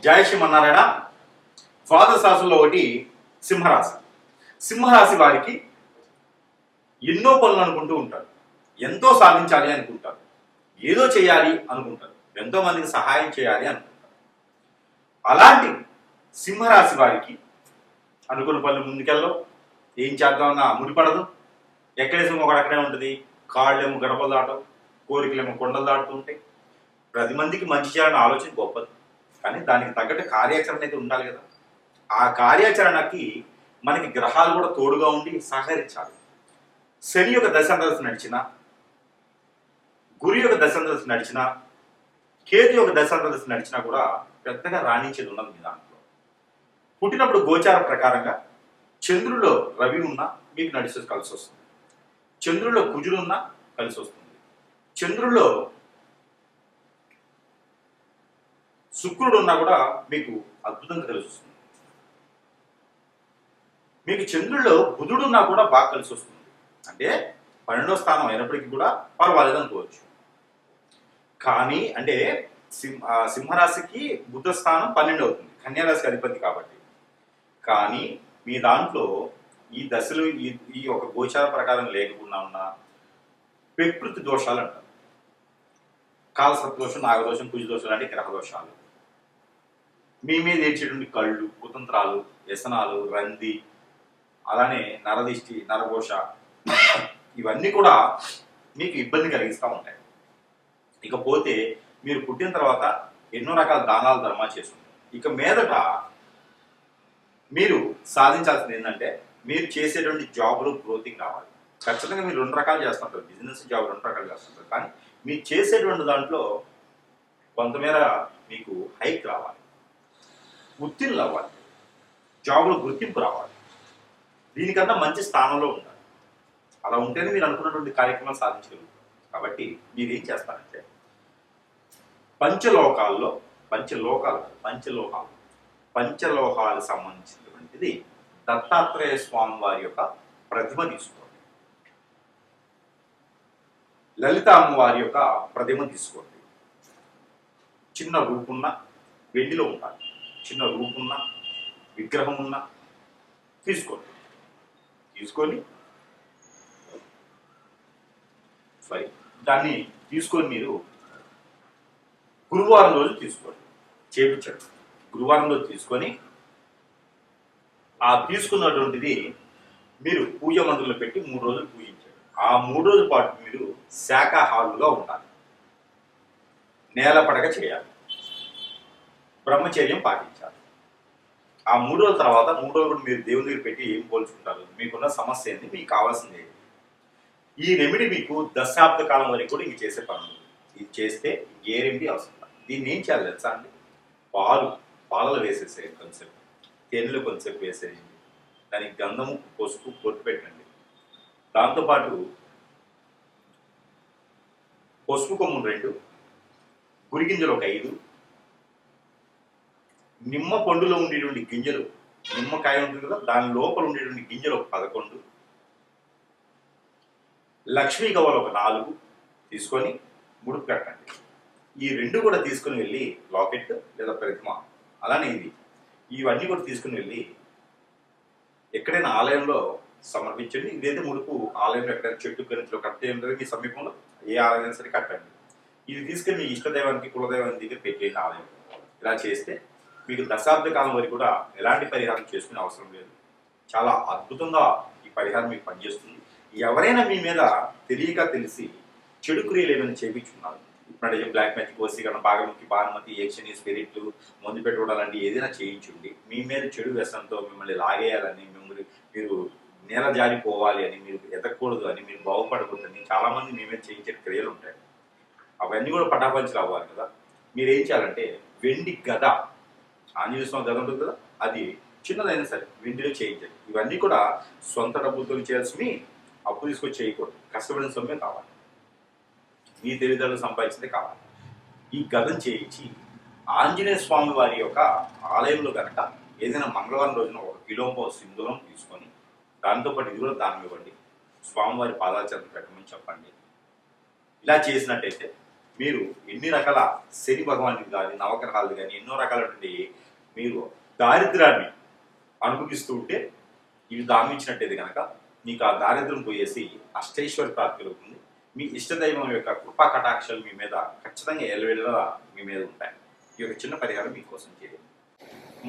జయ శ్రీమన్నారాయణ. ద్వాదశ రాశుల్లో ఒకటి సింహరాశి. సింహరాశి వారికి ఎన్నో పనులు అనుకుంటూ ఉంటారు, ఎంతో సాధించాలి అనుకుంటారు, ఏదో చేయాలి అనుకుంటారు, ఎంతో మందికి సహాయం చేయాలి అనుకుంటారు. అలాంటి సింహరాశి వారికి అనుకున్న పనులు ముందుకెళ్ళవు, ఏం చేద్దామన్నా ముడిపడదు, ఎక్కడేమో ఒకడక్కడే ఉంటుంది, కాళ్ళేమో గడపలు దాటవు, కోరికలేమో కొండలు దాటుతూ ఉంటాయి. 10 మందికి మంచి చేయాలన్న ఆలోచన గొప్పది, కానీ దానికి తగ్గట్టు కార్యాచరణ అయితే ఉండాలి కదా. ఆ కార్యాచరణకి మనకి గ్రహాలు కూడా తోడుగా ఉండి సహకరించాలి. శని యొక్క దశాంతరదశ నడిచిన, గురు యొక్క దశాంతరదశ నడిచిన, కేతు యొక్క దశాంతరదశ నడిచినా కూడా పెద్దగా రాణించేది ఉండదు మీ దాంట్లో. పుట్టినప్పుడు గోచార ప్రకారంగా చంద్రుల్లో రవి ఉన్నా మీకు నడిచే కలిసి వస్తుంది, చంద్రుల్లో కుజుడు ఉన్నా కలిసి వస్తుంది, చంద్రుల్లో శుక్రుడు ఉన్నా కూడా మీకు అద్భుతంగా కలిసి వస్తుంది, మీకు చంద్రుల్లో బుధుడు ఉన్నా కూడా బాగా కలిసి వస్తుంది. అంటే 12వ స్థానం అయినప్పటికీ కూడా పర్వాలేదు అనుకోవచ్చు. కానీ అంటే సింహరాశికి బుధ స్థానం 12 అవుతుంది, కన్యారాశికి అధిపతి కాబట్టి. కానీ మీ దాంట్లో ఈ దశలు ఈ ఒక గోచార ప్రకారం లేకుండా ఉన్న ప్రకృతి దోషాలు అంటారు. కాలసర్పదోషం, నాగదోషం, కుజదోషాలు అంటే గ్రహ దోషాలు. మీ మీద ఏడ్చేటువంటి కళ్ళు, కుతంత్రాలు, వ్యసనాలు, రంది, అలానే నరదిష్టి, నరఘోష, ఇవన్నీ కూడా మీకు ఇబ్బంది కలిగిస్తూ ఉంటాయి. ఇకపోతే మీరు పుట్టిన తర్వాత ఎన్నో రకాల దానాలు ధర్మాలు చేస్తుంది. ఇక మీదట మీరు సాధించాల్సింది ఏంటంటే మీరు చేసేటువంటి జాబ్లో గ్రోతింగ్ రావాలి. ఖచ్చితంగా మీరు 2 రకాలు చేస్తుంటారు, బిజినెస్ జాబ్ 2 రకాలు చేస్తుంటారు. కానీ మీరు చేసేటువంటి దాంట్లో కొంతమేర మీకు హైక్ రావాలి, ఉత్తీర్ణులు అవ్వాలి, జాబ్లో గుర్తింపు రావాలి, దీనికన్నా మంచి స్థానంలో ఉండాలి. అలా ఉంటేనే మీరు అనుకున్నటువంటి కార్యక్రమాలు సాధించగలుగుతారు. కాబట్టి మీరు ఏం చేస్తారంటే పంచలోహాలకు సంబంధించినటువంటిది దత్తాత్రేయ స్వామి వారి యొక్క ప్రతిమ తీసుకోండి, లలిత అమ్మవారి యొక్క ప్రతిమ తీసుకోండి. చిన్న రూపున్న, వెండిలో ఉండాలి, చిన్న రూపున్న విగ్రహం ఉన్న తీసుకొని దాన్ని తీసుకొని మీరు గురువారం రోజు తీసుకోండి, చేపించండి. గురువారం రోజు తీసుకొని ఆ తీసుకున్నటువంటిది మీరు పూజ మందిరంలో పెట్టి 3 రోజులు పూజించండి. ఆ 3 రోజుల పాటు మీరు శాకాహారులుగా ఉండాలి, నేల పడక చేయాలి, బ్రహ్మచర్యం పాటించాలి. ఆ 3 రోజుల తర్వాత 3 రోజులు మీరు దేవుని దగ్గర పెట్టి ఏం పోల్చుకుంటారు, మీకున్న సమస్య ఏంది, మీకు కావాల్సింది ఏంటి. ఈ రెమెడీ మీకు దశాబ్ద కాలం వరకు కూడా ఇంక చేసే పనులు. ఇది చేస్తే ఏ రెమెడీ అవసరం. దీన్ని ఏం చేయాలి తెలుసా అండి, పాలలో వేసేసేయండి, కొంచెంసేపు తేనెలో కొంచెంసేపు వేసేయండి, దానికి గంధము పసుపు పొట్టు పెట్టండి. దాంతోపాటు పసుపు కొమ్ములు 2, గురిగింజలు ఒక 5, నిమ్మ పండులో ఉండేటువంటి గింజలు, నిమ్మకాయ ఉంటుంది కదా దాని లోపల ఉండేటువంటి గింజలు ఒక 11, లక్ష్మీ గవ్వలు ఒక 4 తీసుకొని ముడుపు కట్టండి. ఈ 2 కూడా తీసుకుని వెళ్ళి లాకెట్ లేదా ప్రతిమ, అలానే ఇవన్నీ కూడా తీసుకుని వెళ్ళి ఎక్కడైనా ఆలయంలో సమర్పించండి. ఇదైతే ముడుపు ఆలయంలో ఎక్కడైనా చెట్టు గణితిలో కట్టే ఉంటుంది మీ సమీపంలో, ఏ ఆలయం సరే కట్టండి. ఇది తీసుకుని మీ ఇష్టదైవానికి, కులదైవానికి దగ్గర పెట్టేయండి ఆలయం. ఇలా చేస్తే మీకు దశాబ్ద కాలం వరకు కూడా ఎలాంటి పరిహారం చేసుకునే అవసరం లేదు. చాలా అద్భుతంగా ఈ పరిహారం మీకు పనిచేస్తుంది. ఎవరైనా మీ మీద తెలియక తెలిసి చెడు క్రియలు ఏమైనా చేయించుకున్నారు, ఇప్పుడు బ్లాక్ మ్యాజిక్, వశీకరణ, బాగముఖి, భానుమతి, యక్షిని, స్పిరిట్లు, మందు పెట్టుకోవడాలంటే ఏదైనా చేయించుండి మీ మీద చెడు వ్యసనంతో మిమ్మల్ని లాగేయాలని, మీరు నేల జారిపోవాలి అని, మీరు ఎదగకూడదు అని, మీరు బాగుపడకూడదని చాలామంది మీ మీద చేయించే క్రియలు ఉంటాయి. అవన్నీ కూడా పటాపంచలు అవ్వాలి కదా. మీరు ఏం చేయాలంటే వెండి గద, ఆంజనేయ స్వామి గద ఉంటుంది కదా, అది చిన్నదైనా సరే వెండిలో చేయించండి. ఇవన్నీ కూడా సొంత డబ్బులతో చేయాల్సి, అప్పు తీసుకొచ్చి చేయకూడదు, కష్టపడిన సొమ్మే కావాలి, మీ తెలివితేటలు సంపాదించిందే కావాలి. ఈ గదను చేయించి ఆంజనేయ స్వామి వారి యొక్క ఆలయంలో కనుక ఏదైనా మంగళవారం రోజున 1 కిలో సింధూరం తీసుకొని దాంతోపాటు ఇది కూడా దానం ఇవ్వండి, స్వామివారి పాదాచరణ పెట్టమని చెప్పండి. ఇలా చేసినట్టయితే మీరు ఎన్ని రకాల శని భగవానుడికి కానీ నవగ్రహాలు కానీ ఎన్నో రకాలటువంటి మీరు దారిద్ర్యాన్ని అనుభవిస్తూ ఉంటే ఇవి దామించినట్టయితే కనుక మీకు ఆ దారిద్ర్యం పోయేసి అష్టైశ్వర్య ప్రాప్తి కలుగుతుంది. మీ ఇష్టదైవం యొక్క కృపా కటాక్షలు మీ మీద ఖచ్చితంగా ఎల్లవేళలా మీ మీద ఉంటాయి. ఈ యొక్క చిన్న పరిహారం మీకోసం చేయండి.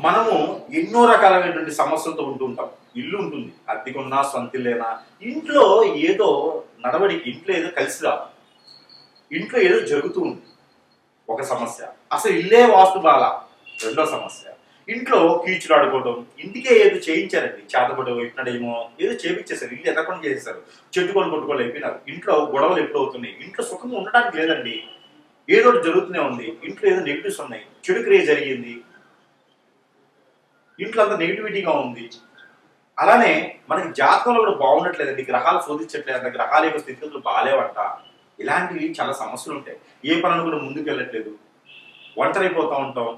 మనము ఎన్నో రకాలైనటువంటి సమస్యలతో ఉంటూ ఉంటాం. ఇల్లు ఉంటుంది, అద్దెకున్నా సొంతిల్లేనా, ఇంట్లో ఏదో నడవడికి, ఇంట్లో ఏదో కలిసి రాదు, ఇంట్లో ఏదో జరుగుతూ ఉంది ఒక సమస్య, అసలు ఇల్లే వాస్తు బాల రెండో సమస్య, ఇంట్లో కీచులు ఆడుకోవడం, ఇంటికే ఏదో చేయించారండి, చేతపడో ఇట్నడేమో ఏదో చేపించేశారు, ఇల్లు ఎదకుండా చేసేసారు, చెట్టు కొనుక్కోలు అయిపోయినారు, ఇంట్లో గొడవలు ఎప్పుడు అవుతున్నాయి, ఇంట్లో సుఖంగా ఉండడానికి లేదండి, ఏదో జరుగుతూనే ఉంది, ఇంట్లో ఏదో నెగిటివ్స్ ఉన్నాయి, చెడు క్రియ జరిగింది, ఇంట్లో అంతా నెగిటివిటీగా ఉంది. అలానే మనకి జాతకంలో కూడా బాగుండట్లేదండి, గ్రహాలు శోధించట్లేదంట, గ్రహాల యొక్క స్థితిగతులు బాగాలేవంట, ఇలాంటివి చాలా సమస్యలు ఉంటాయి. ఏ పనులు కూడా ముందుకు వెళ్ళట్లేదు, ఒంటరైపోతూ ఉంటాం,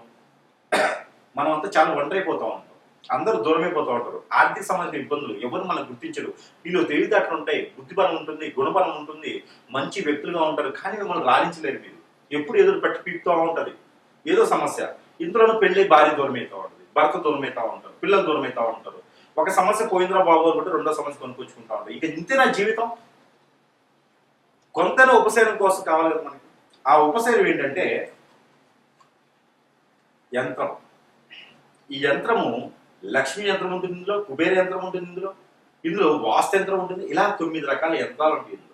మనం అంతా చాలా ఒంటరైపోతూ ఉంటాం, అందరూ దూరమైపోతూ ఉంటారు, ఆర్థిక సంబంధించిన ఇబ్బందులు, ఎవరు మనం గుర్తించరు, వీళ్ళు తెలివితేటలు ఉంటాయి, బుద్ధిబలం ఉంటుంది, గుణబలం ఉంటుంది, మంచి వ్యక్తులుగా ఉంటారు, కానీ మిమ్మల్ని రాణించలేరు. మీరు ఎప్పుడు ఎదురు పెట్టి పీకుతూ ఉంటుంది ఏదో సమస్య. ఇందులోనూ పెళ్లి భార్య దూరం అవుతూ ఉంటుంది, భర్త దూరం అవుతూ ఉంటారు, పిల్లలు దూరం అవుతూ ఉంటారు, ఒక సమస్య పోయిందిరా బాబు అనుకుంటే రెండో సమస్య కొనుక్కొచ్చుకుంటా ఉంటారు. ఇక ఇంతే నా జీవితం. కొంతైనా ఉపశమనం కోసం కావాలి కదా మనకి. ఆ ఉపశమనం ఏంటంటే యంత్రం. ఈ యంత్రము లక్ష్మీ యంత్రం ఉంటుంది ఇందులో, కుబేర యంత్రం ఉంటుంది ఇందులో వాస్తు యంత్రం ఉంటుంది, ఇలా 9 రకాల యంత్రాలు ఉంటాయి ఇందులో.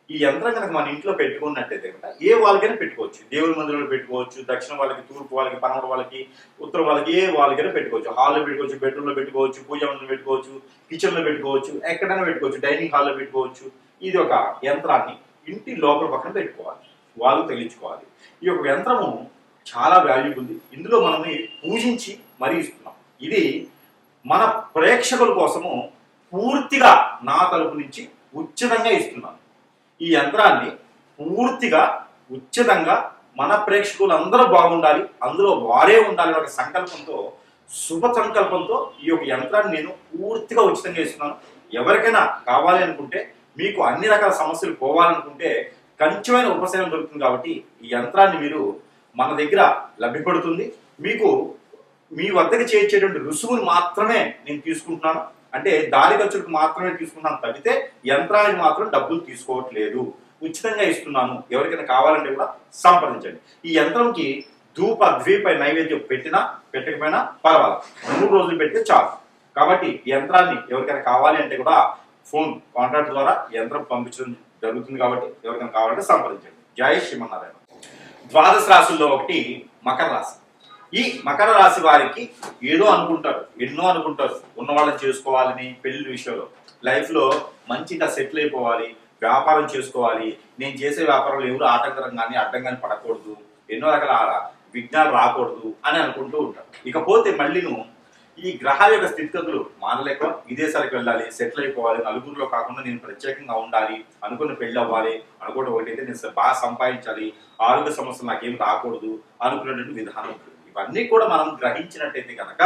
ఈ యంత్రం కనుక మన ఇంట్లో పెట్టుకున్నట్టయితే కనుక ఏ వాళ్ళకైనా పెట్టుకోవచ్చు, దేవుడి మందిరంలో పెట్టుకోవచ్చు, దక్షిణ వాళ్ళకి, తూర్పు వాళ్ళకి, పడమర వాళ్ళకి, ఉత్తరం వాళ్ళకి, ఏ వాళ్ళకైనా పెట్టుకోవచ్చు, హాల్లో పెట్టుకోవచ్చు, బెడ్రూమ్లో పెట్టుకోవచ్చు, పూజా మందిరంలో పెట్టుకోవచ్చు, కిచెన్లో పెట్టుకోవచ్చు, ఎక్కడైనా పెట్టుకోవచ్చు, డైనింగ్ హాల్లో పెట్టుకోవచ్చు. ఇది ఒక యంత్రాన్ని ఇంటి లోపల పక్కన పెట్టుకోవాలి, వాళ్ళు తగిలించుకోవాలి. ఈ యొక్క యంత్రము చాలా వాల్యుబుల్. ఇందులో మనం పూజించి మరీ ఇస్తున్నాం. ఇది మన ప్రేక్షకుల కోసము పూర్తిగా నా తరపు నుంచి ఉచితంగా ఇస్తున్నాను. ఈ యంత్రాన్ని పూర్తిగా ఉచితంగా మన ప్రేక్షకులు అందరూ బాగుండాలి, అందులో వారే ఉండాలి ఒక సంకల్పంతో, శుభ సంకల్పంతో ఈ యొక్క యంత్రాన్ని నేను పూర్తిగా ఉచితంగా ఇస్తున్నాను. ఎవరికైనా కావాలి అనుకుంటే, మీకు అన్ని రకాల సమస్యలు పోవాలనుకుంటే కొంచెమైన ఉపశమనం దొరుకుతుంది. కాబట్టి ఈ యంత్రాన్ని మీరు మన దగ్గర లభ్యపడుతుంది. మీకు మీ వద్దకు చేర్చేటువంటి రుసుములు మాత్రమే నేను తీసుకుంటున్నాను, అంటే దారి ఖర్చులకు మాత్రమే తీసుకుంటున్నాను తప్పితే యంత్రానికి మాత్రం డబ్బులు తీసుకోవట్లేదు, ఉచితంగా ఇస్తున్నాను. ఎవరికైనా కావాలంటే కూడా సంప్రదించండి. ఈ యంత్రంకి ధూప ద్వీప నైవేద్యం పెట్టినా పెట్టకపోయినా పర్వాలేదు, 3 రోజులు పెడితే చాలు. కాబట్టి ఈ యంత్రాన్ని ఎవరికైనా కావాలి అంటే కూడా ఫోన్ కాంటాక్ట్ ద్వారా యంత్రం పంపించడం జరుగుతుంది. కాబట్టి ఎవరికైనా కావాలంటే సంప్రదించండి. జై శ్రీమన్నారాయణ. ద్వాదశ రాశుల్లో ఒకటి మకర రాశి. ఈ మకర రాశి వారికి ఏదో అనుకుంటారు, ఎన్నో అనుకుంటారు, ఉన్న వాళ్ళని చేసుకోవాలని, పెళ్లి విషయంలో లైఫ్లో మంచిగా సెటిల్ అయిపోవాలి, వ్యాపారం చేసుకోవాలి, నేను చేసే వ్యాపారంలో ఎవరు ఆటంకరం కానీ అడ్డం కానీ పడకూడదు, ఎన్నో రకాల విఘ్నాలు రాకూడదు అని అనుకుంటూ ఉంటారు. ఇకపోతే మళ్ళీను ఈ గ్రహాల యొక్క స్థితిగతులు మానలేక విదేశాలకు వెళ్ళాలి, సెటిల్ అయిపోవాలి, నలుగురిలో కాకుండా నేను ప్రత్యేకంగా ఉండాలి, అనుకున్న పెళ్లి అవ్వాలి, అనుకోవడం ఒకటైతే నేను బాగా సంపాదించాలి, ఆరోగ్య సమస్యలు నాకేం రాకూడదు అనుకునేటువంటి విధానం ఉంటుంది. ఇవన్నీ కూడా మనం గ్రహించినట్టయితే కనుక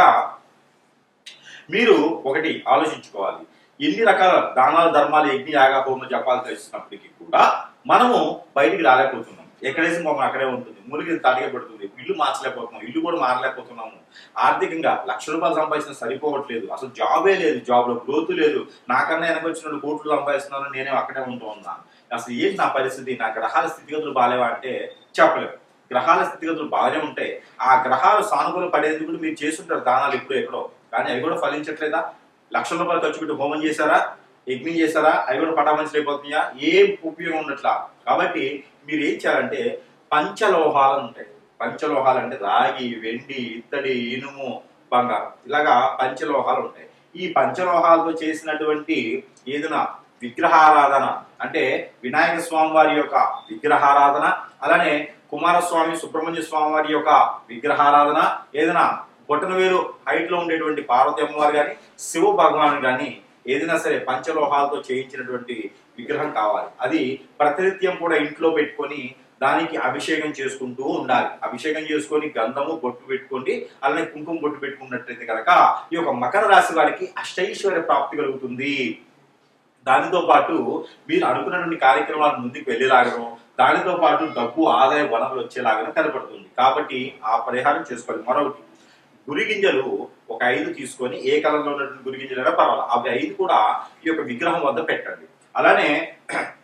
మీరు ఒకటి ఆలోచించుకోవాలి, ఎన్ని రకాల దానాలు, ధర్మాలు, యజ్ఞ, యాగ, హోమ, జపాలు చేస్తున్నప్పటికీ కూడా మనము బయటికి రాలేకపోతున్నాం. ఎక్కడేసి మొమ్మ అక్కడే ఉంటుంది, మురికి తాటిగా పెడుతుంది, ఇల్లు మార్చలేకపోతున్నాం, ఇల్లు కూడా మారలేకపోతున్నాము, ఆర్థికంగా ₹1,00,000 సంపాదించిన సరిపోవట్లేదు, అసలు జాబే లేదు, జాబ్లో గ్రోత్ లేదు, నాకన్నా వెనక వచ్చిన కోట్లు సంపాదిస్తున్నాను, నేనే అక్కడే ఉంటూ ఉన్నాను, అసలు ఏంటి నా పరిస్థితి, నా గ్రహాల స్థితిగతులు బాగాలేవా అంటే చెప్పలేము. గ్రహాల స్థితిగతులు బాగానే ఉంటాయి. ఆ గ్రహాలు సానుకూల పడేందుకు మీరు చేస్తుంటారు దానాలు ఎప్పుడో ఎక్కడో, కానీ అవి కూడా ఫలించట్లేదా? ₹1,00,000 ఖర్చు పెట్టి హోమం చేశారా, యజ్ఞం చేశారా, అవి కూడా పటామంచులు అయిపోతున్నాయా? ఏం ఉపయోగం ఉండట్లా. కాబట్టి మీరు ఏం చేయాలంటే పంచలోహాలు ఉంటాయి. పంచలోహాలు అంటే రాగి, వెండి, ఇత్తడి, ఇనుము, బంగారం, ఇలాగా పంచలోహాలు ఉంటాయి. ఈ పంచలోహాలతో చేసినటువంటి ఏదైనా విగ్రహారాధన, అంటే వినాయక స్వామి వారి యొక్క విగ్రహారాధన, అలానే కుమారస్వామి, సుబ్రహ్మణ్య స్వామి వారి యొక్క విగ్రహారాధన, ఏదైనా బొటనవేలు హైట్ లో ఉండేటువంటి పార్వతి అమ్మవారు కానీ, శివ భగవాన్ కానీ, ఏదైనా సరే పంచలోహాలతో చేయించినటువంటి విగ్రహం కావాలి. అది ప్రతినిత్యం కూడా ఇంట్లో పెట్టుకొని దానికి అభిషేకం చేసుకుంటూ ఉండాలి. అభిషేకం చేసుకొని గంధము బొట్టు పెట్టుకోండి, అలానే కుంకుమ బొట్టు పెట్టుకున్నట్లయితే కనుక ఈ యొక్క మకర రాశి వారికి అష్టైశ్వర్య ప్రాప్తి కలుగుతుంది. దానితో పాటు మీరు అనుకున్నటువంటి కార్యక్రమాలు ముందుకు వెళ్ళేలాగడం, దానితో పాటు డబ్బు ఆదాయ వనరులు వచ్చేలాగా కనపడుతుంది. కాబట్టి ఆ పరిహారం చేసుకోవాలి. మరొకటి, గురి గింజలు ఒక 5 తీసుకొని ఏ కలర్లో ఉన్నటువంటి గురి గింజలైనా పర్వాలేదు, అవి 5 కూడా ఈ యొక్క విగ్రహం వద్ద పెట్టండి. అలానే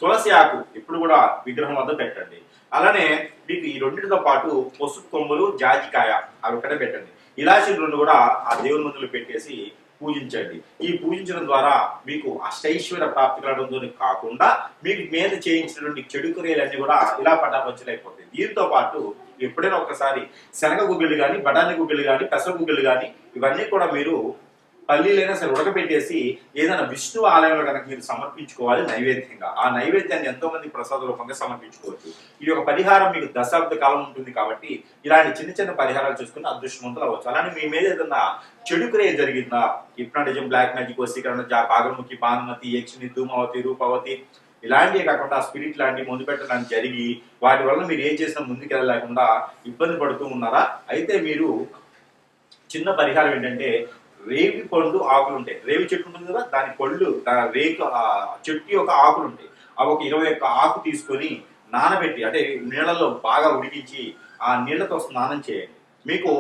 తులసి ఆకు ఎప్పుడు కూడా విగ్రహం వద్ద పెట్టండి. అలానే మీకు ఈ రెండింటితో పాటు పసుపు కొమ్ములు, జాజికాయ అవి ఒక్కటే పెట్టండి. ఇలాచీలు 2 కూడా ఆ దేవుని ముందులో పెట్టేసి పూజించండి. ఈ పూజించడం ద్వారా మీకు అష్టైశ్వర్య ప్రాప్తి కలగడంతో కాకుండా మీకు మీద చేయించినటువంటి చెడు క్రియలన్నీ కూడా ఇలా పటాపంచలైపోతాయి. దీంతో పాటు ఎప్పుడైనా ఒకసారి శనగ గుగ్గిళ్ళు కానీ, బఠానీ గుగ్గిళ్ళు కానీ, పెసర గుగ్గిళ్ళు కానీ ఇవన్నీ కూడా మీరు పల్లీలైనా సరే ఉడకబెట్టేసి ఏదైనా విష్ణు ఆలయంలో కనుక మీరు సమర్పించుకోవాలి నైవేద్యంగా. ఆ నైవేద్యాన్ని ఎంతో మంది ప్రసాద రూపంగా సమర్పించుకోవచ్చు. ఈ యొక్క పరిహారం మీకు దశాబ్ద కాలం ఉంటుంది కాబట్టి ఇలాంటి చిన్న చిన్న పరిహారాలు చేసుకుని అదృష్టవంతులు అవ్వచ్చు. అలానే మీ మీద ఏదన్నా చెడు క్రియ జరిగిందా, హిప్నాటిజం, బ్లాక్ మ్యాజిక్, వశీకరణ, భాగముఖి, భానుమతి, యక్షిని, ధూమవతి, రూపవతి ఇలాంటివి కాకుండా స్పిరిట్ లాంటి ముందు పెట్టడానికి జరిగి వాటి వల్ల మీరు ఏం చేసినా ముందుకెళ్ళలేకుండా ఇబ్బంది పడుతూ ఉన్నారా? అయితే మీరు చిన్న పరిహారం ఏంటంటే, రేగి పండు ఆకులు ఉంటాయి. రేవి చెట్టు ఉంటుంది కదా, దాని పళ్ళు రేకు చెట్టు యొక్క ఆకులు ఉంటాయి. అవి ఒక 21 ఆకు తీసుకొని నానబెట్టి అంటే నీళ్ళలో బాగా ఉడికించి ఆ నీళ్లతో స్నానం చేయండి. మీకు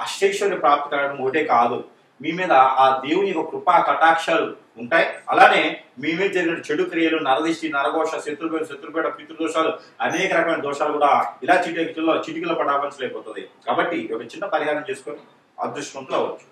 అష్టైశ్వర్య ప్రాప్తి కలగడం ఒకటే కాదు, మీ మీద ఆ దేవుని యొక్క కృపా కటాక్షాలు ఉంటాయి. అలానే మీ మీద జరిగిన చెడు క్రియలు, నరదిష్టి, నరఘోష, శత్రుపేట, పితృదోషాలు, అనేక రకమైన దోషాలు కూడా ఇలా చిటికలో పటాపంచలేకపోతుంది. కాబట్టి ఒక చిన్న పరిహారం చేసుకొని అదృష్టవంతులు అవ్వచ్చు.